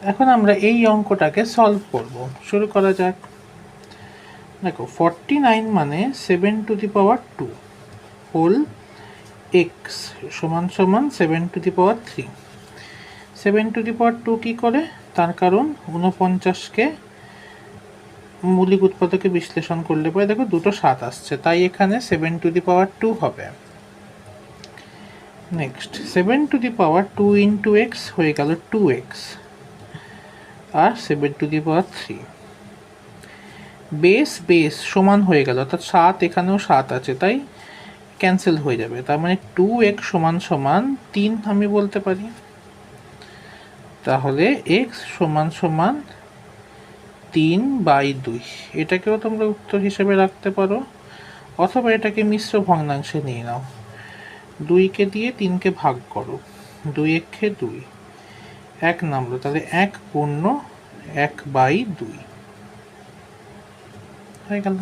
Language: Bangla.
এখন আমরা এই অঙ্কটাকে সলভ করব। শুরু করা যাক। দেখো 49 মানে 7^2 হোল এক্স সমান সমান 7^3। 7^2 কি করে? তার কারণ 49কে মৌলিক উৎপাদকে বিশ্লেষণ করলে পরে দেখো দুটো 7 আসছে, তাই এখানে 7^2 হবে। নেক্সট 7^2 ইন্টু এক্স হয়ে গেল 2x আর 7^3। বেস বেস সমান হয়ে গেল, অর্থাৎ 7 এখানেও 7 আছে, তাই ক্যান্সেল হয়ে যাবে। তার মানে 2x সমান সমান 3 আমি বলতে পারি। তাহলে x সমান সমান 3/2। এটাকেও তোমরা উত্তর হিসেবে রাখতে পারো, অথবা এটাকে মিশ্র ভগ্নাংশে নিয়ে নাও। 2কে দিয়ে 3কে ভাগ করো, 2 একে 2, 1 নামলো, তাহলে 1 পূর্ণ 1/2 হয়ে গেল।